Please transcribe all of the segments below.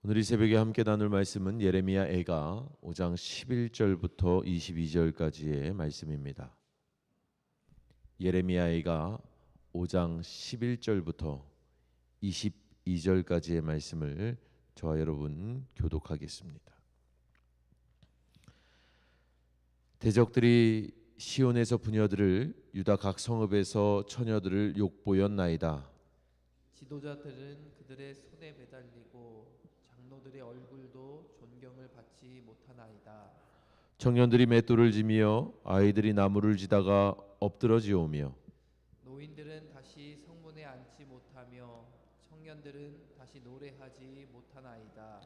오늘 이 새벽에 함께 나눌 말씀은 예레미야 애가 5장 11절부터 22절까지의 말씀입니다. 예레미야 애가 5장 11절부터 22절까지의 말씀을 저와 여러분 교독하겠습니다. 대적들이 시온에서 부녀들을, 유다 각 성읍에서 처녀들을 욕보였나이다. 지도자들은 그들의 손에 매달리고 장로들의 얼굴도 존경을 받지 못하나이다. 청년들이 맷돌을 지며 아이들이 나무를 지다가 엎드러지오며 노인들은 다시 성문에 앉지 못하며 청년들은 다시 노래하지 못하나이다.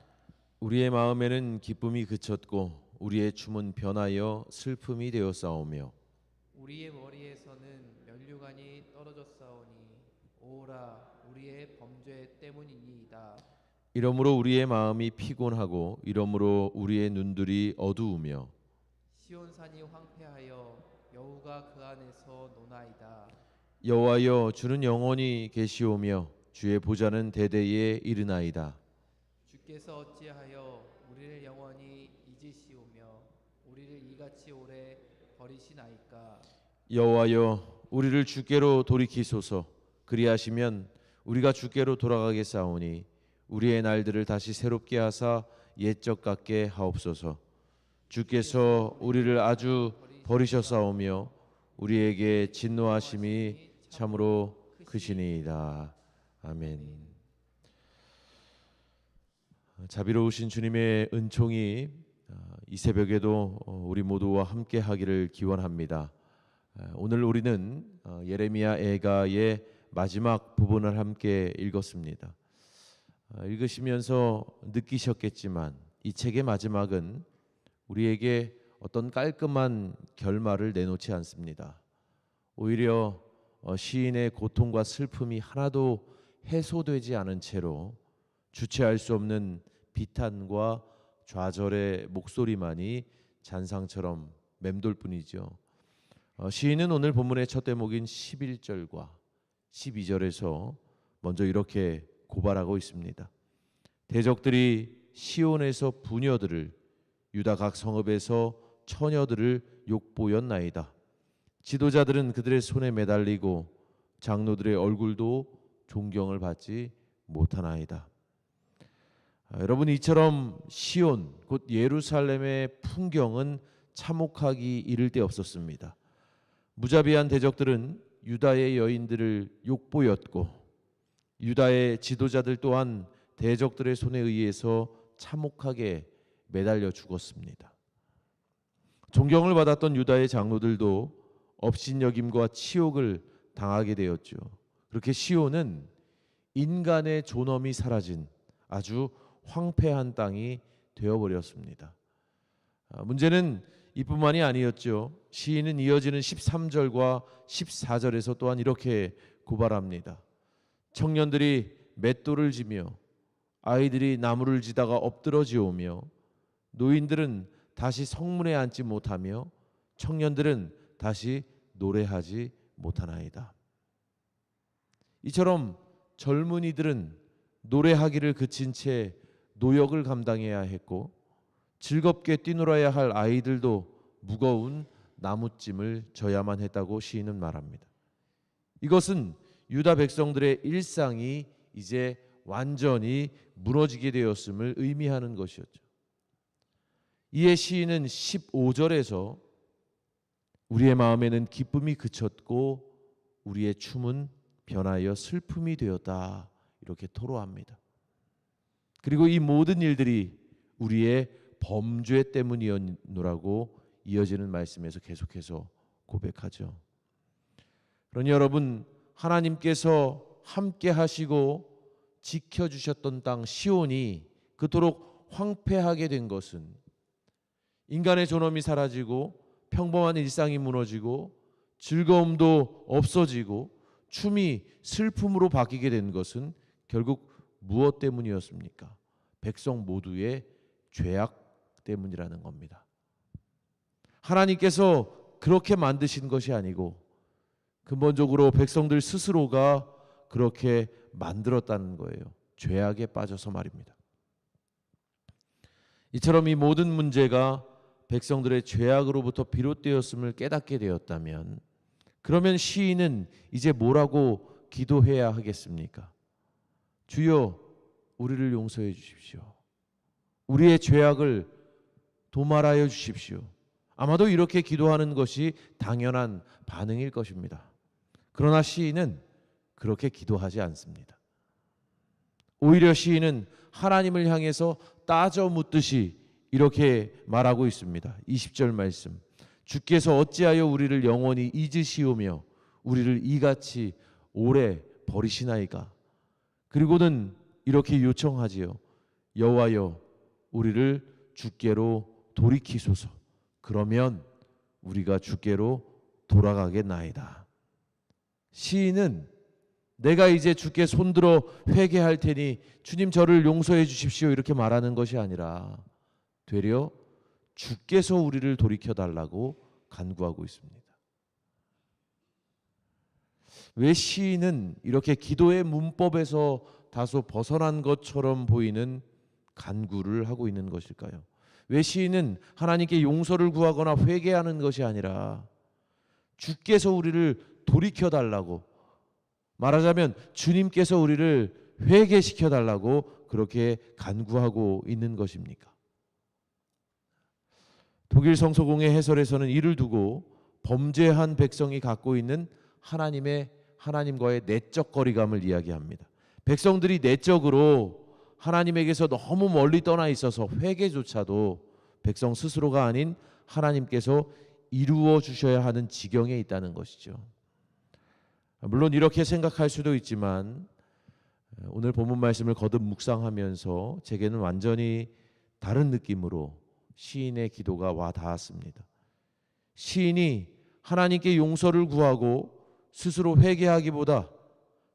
우리의 마음에는 기쁨이 그쳤고 우리의 춤은 변하여 슬픔이 되었사오며 우리의 머리에서는 면류관이 떨어졌사오니 오라 우리의 범죄 때문이니이다. 이러므로 우리의 마음이 피곤하고 이러므로 우리의 눈들이 어두우며 시온산이 황폐하여 여호가 그 안에서 노나이다. 여호와여 주는 영원히 계시오며 주의 보좌는 대대에 이르나이다. 주께서 어찌하여 우리를 영원히 잊으시오며 우리를 이같이 오래 버리시나이까. 여호와여 우리를 주께로 돌이키소서. 그리하시면 우리가 주께로 돌아가겠사오니 우리의 날들을 다시 새롭게 하사 옛적 같게 하옵소서. 주께서 우리를 아주 버리셨사오며 우리에게 진노하심이 참으로 크시니이다. 아멘. 자비로우신 주님의 은총이 이 새벽에도 우리 모두와 함께 하기를 기원합니다. 오늘 우리는 예레미야 애가의 마지막 부분을 함께 읽었습니다. 읽으시면서 느끼셨겠지만 이 책의 마지막은 우리에게 어떤 깔끔한 결말을 내놓지 않습니다. 오히려 시인의 고통과 슬픔이 하나도 해소되지 않은 채로 주체할 수 없는 비탄과 좌절의 목소리만이 잔상처럼 맴돌 뿐이죠. 시인은 오늘 본문의 첫 대목인 11절과 12절에서 먼저 이렇게 고발하고 있습니다. 대적들이 시온에서 부녀들을, 유다 각 성읍에서 처녀들을 욕보였나이다. 지도자들은 그들의 손에 매달리고 장로들의 얼굴도 존경을 받지 못하나이다. 여러분, 이처럼 시온 곧 예루살렘의 풍경은 참혹하기 이를 데 없었습니다. 무자비한 대적들은 유다의 여인들을 욕보였고 유다의 지도자들 또한 대적들의 손에 의해서 참혹하게 매달려 죽었습니다. 존경을 받았던 유다의 장로들도 업신여김과 치욕을 당하게 되었죠. 그렇게 시온은 인간의 존엄이 사라진 아주 황폐한 땅이 되어버렸습니다. 문제는 이뿐만이 아니었죠. 시인은 이어지는 13절과 14절에서 또한 이렇게 고발합니다. 청년들이 맷돌을 지며 아이들이 나무를 지다가 엎드러지오며 노인들은 다시 성문에 앉지 못하며 청년들은 다시 노래하지 못하나이다. 이처럼 젊은이들은 노래하기를 그친 채 노역을 감당해야 했고 즐겁게 뛰놀아야 할 아이들도 무거운 나무찜을 져야만 했다고 시인은 말합니다. 이것은 유다 백성들의 일상이 이제 완전히 무너지게 되었음을 의미하는 것이었죠. 이에 시인은 15절에서 우리의 마음에는 기쁨이 그쳤고 우리의 춤은 변하여 슬픔이 되었다 이렇게 토로합니다. 그리고 이 모든 일들이 우리의 범죄 때문이었노라고 이어지는 말씀에서 계속해서 고백하죠. 그러니 여러분, 하나님께서 함께 하시고 지켜주셨던 땅 시온이 그토록 황폐하게 된 것은 인간의 존엄이 사라지고 평범한 일상이 무너지고 즐거움도 없어지고 춤이 슬픔으로 바뀌게 된 것은 결국 무엇 때문이었습니까? 백성 모두의 죄악 때문이라는 겁니다. 하나님께서 그렇게 만드신 것이 아니고 근본적으로 백성들 스스로가 그렇게 만들었다는 거예요. 죄악에 빠져서 말입니다. 이처럼 이 모든 문제가 백성들의 죄악으로부터 비롯되었음을 깨닫게 되었다면, 그러면 시인은 이제 뭐라고 기도해야 하겠습니까? 주여, 우리를 용서해 주십시오. 우리의 죄악을 도말하여 주십시오. 아마도 이렇게 기도하는 것이 당연한 반응일 것입니다. 그러나 시인은 그렇게 기도하지 않습니다. 오히려 시인은 하나님을 향해서 따져 묻듯이 이렇게 말하고 있습니다. 20절 말씀. 주께서 어찌하여 우리를 영원히 잊으시오며 우리를 이같이 오래 버리시나이까? 그리고는 이렇게 요청하지요. 여호와여, 우리를 주께로 돌이키소서. 그러면 우리가 주께로 돌아가겠나이다. 시인은 내가 이제 주께 손들어 회개할 테니 주님 저를 용서해 주십시오 이렇게 말하는 것이 아니라 되려 주께서 우리를 돌이켜 달라고 간구하고 있습니다. 왜 시인은 이렇게 기도의 문법에서 다소 벗어난 것처럼 보이는 간구를 하고 있는 것일까요? 왜 시인은 하나님께 용서를 구하거나 회개하는 것이 아니라 주께서 우리를 돌이켜 달라고, 말하자면 주님께서 우리를 회개시켜 달라고 그렇게 간구하고 있는 것입니까? 독일 성서공회 해설에서는 이를 두고 범죄한 백성이 갖고 있는 하나님과의 내적 거리감을 이야기합니다. 백성들이 내적으로 하나님에게서 너무 멀리 떠나 있어서 회개조차도 백성 스스로가 아닌 하나님께서 이루어 주셔야 하는 지경에 있다는 것이죠. 물론 이렇게 생각할 수도 있지만 오늘 본문 말씀을 거듭 묵상하면서 제게는 완전히 다른 느낌으로 시인의 기도가 와 닿았습니다. 시인이 하나님께 용서를 구하고 스스로 회개하기보다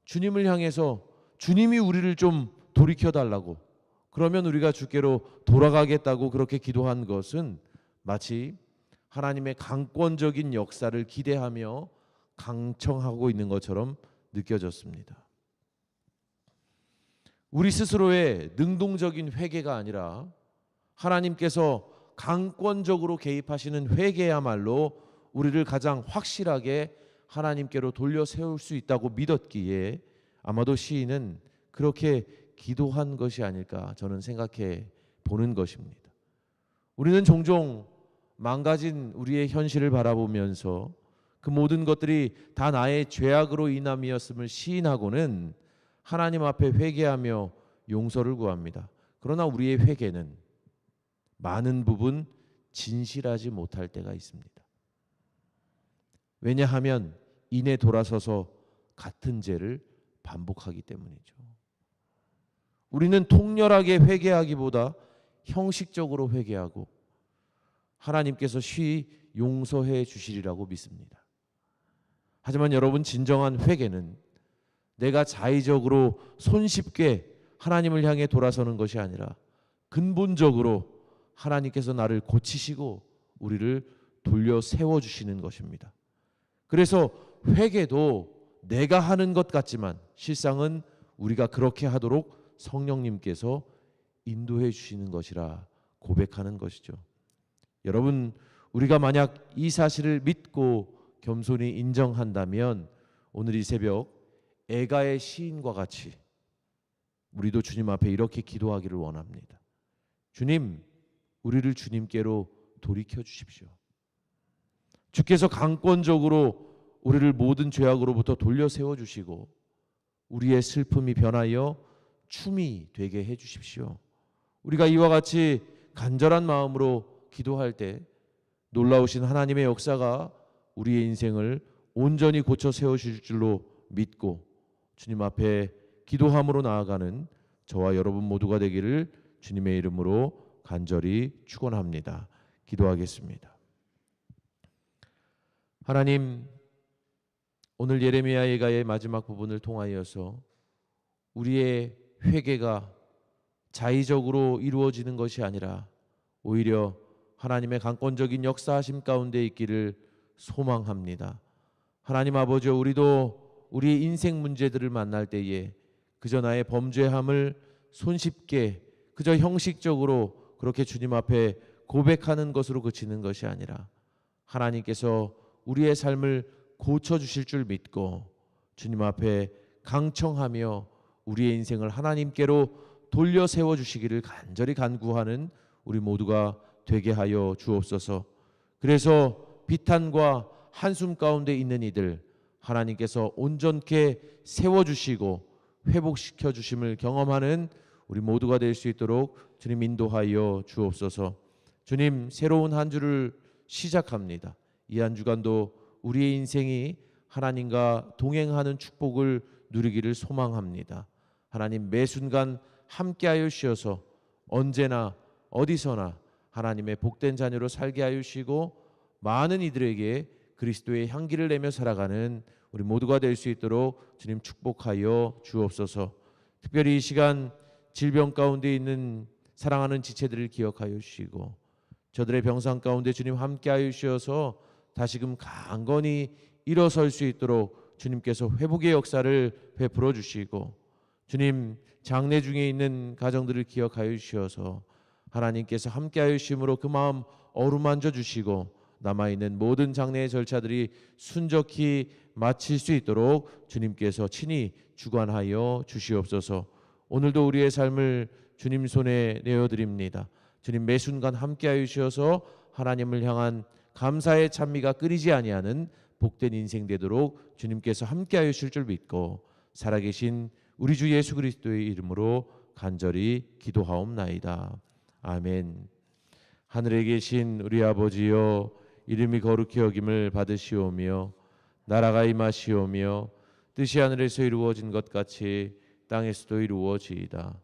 주님을 향해서 주님이 우리를 좀 돌이켜 달라고, 그러면 우리가 주께로 돌아가겠다고 그렇게 기도한 것은 마치 하나님의 강권적인 역사를 기대하며 강청하고 있는 것처럼 느껴졌습니다. 우리 스스로의 능동적인 회개가 아니라 하나님께서 강권적으로 개입하시는 회개야말로 우리를 가장 확실하게 하나님께로 돌려 세울 수 있다고 믿었기에 아마도 시인은 그렇게 기도한 것이 아닐까 저는 생각해 보는 것입니다. 우리는 종종 망가진 우리의 현실을 바라보면서 그 모든 것들이 다 나의 죄악으로 인함이었음을 시인하고는 하나님 앞에 회개하며 용서를 구합니다. 그러나 우리의 회개는 많은 부분 진실하지 못할 때가 있습니다. 왜냐하면 이내 돌아서서 같은 죄를 반복하기 때문이죠. 우리는 통렬하게 회개하기보다 형식적으로 회개하고 하나님께서 쉬이 용서해 주시리라고 믿습니다. 하지만 여러분, 진정한 회개는 내가 자의적으로 손쉽게 하나님을 향해 돌아서는 것이 아니라 근본적으로 하나님께서 나를 고치시고 우리를 돌려 세워주시는 것입니다. 그래서 회개도 내가 하는 것 같지만 실상은 우리가 그렇게 하도록 성령님께서 인도해 주시는 것이라 고백하는 것이죠. 여러분, 우리가 만약 이 사실을 믿고 겸손히 인정한다면 오늘 이 새벽 애가의 시인과 같이 우리도 주님 앞에 이렇게 기도하기를 원합니다. 주님, 우리를 주님께로 돌이켜 주십시오. 주께서 강권적으로 우리를 모든 죄악으로부터 돌려 세워주시고 우리의 슬픔이 변하여 춤이 되게 해주십시오. 우리가 이와 같이 간절한 마음으로 기도할 때 놀라우신 하나님의 역사가 우리의 인생을 온전히 고쳐 세우실 줄로 믿고 주님 앞에 기도함으로 나아가는 저와 여러분 모두가 되기를 주님의 이름으로 간절히 축원합니다. 기도하겠습니다. 하나님, 오늘 예레미야 예가의 마지막 부분을 통하여서 우리의 회개가 자의적으로 이루어지는 것이 아니라 오히려 하나님의 강권적인 역사하심 가운데 있기를 소망합니다. 하나님 아버지, 우리도 우리의 인생 문제들을 만날 때에 그저 나의 범죄함을 손쉽게 그저 형식적으로 그렇게 주님 앞에 고백하는 것으로 그치는 것이 아니라 하나님께서 우리의 삶을 고쳐주실 줄 믿고 주님 앞에 강청하며 우리의 인생을 하나님께로 돌려 세워주시기를 간절히 간구하는 우리 모두가 되게 하여 주옵소서. 그래서 비탄과 한숨 가운데 있는 이들 하나님께서 온전케 세워주시고 회복시켜 주심을 경험하는 우리 모두가 될 수 있도록 주님 인도하여 주옵소서. 주님, 새로운 한 주를 시작합니다. 이 한 주간도 우리의 인생이 하나님과 동행하는 축복을 누리기를 소망합니다. 하나님, 매 순간 함께하여 주셔서 언제나 어디서나 하나님의 복된 자녀로 살게 하여 주시고 많은 이들에게 그리스도의 향기를 내며 살아가는 우리 모두가 될 수 있도록 주님 축복하여 주옵소서. 특별히 이 시간 질병 가운데 있는 사랑하는 지체들을 기억하여 주시고 저들의 병상 가운데 주님 함께하여 주셔서 다시금 강건히 일어설 수 있도록 주님께서 회복의 역사를 베풀어 주시고 주님, 장례 중에 있는 가정들을 기억하여 주셔서 하나님께서 함께하여 주심으로 그 마음 어루만져 주시고 남아있는 모든 장례의 절차들이 순적히 마칠 수 있도록 주님께서 친히 주관하여 주시옵소서. 오늘도 우리의 삶을 주님 손에 내어드립니다. 주님, 매 순간 함께하여 주셔서 하나님을 향한 감사의 찬미가 끊이지 아니하는 복된 인생 되도록 주님께서 함께하여 주실 줄 믿고 살아계신 우리 주 예수 그리스도의 이름으로 간절히 기도하옵나이다. 아멘. 하늘에 계신 우리 아버지여, 이름이 거룩히 여김을 받으시오며 나라가 임하시오며 뜻이 하늘에서 이루어진 것 같이 땅에서도 이루어지이다.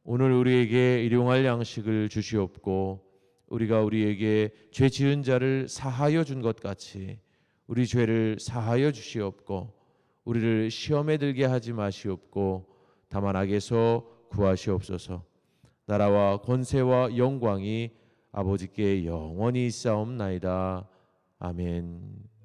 오늘 우리에게 일용할 양식을 주시옵고 우리가 우리에게 죄 지은 자를 사하여 준 것 같이 우리 죄를 사하여 주시옵고 우리를 시험에 들게 하지 마시옵고 다만 악에서 구하시옵소서. 나라와 권세와 영광이 아버지께 영원히 있사옵나이다. 아멘.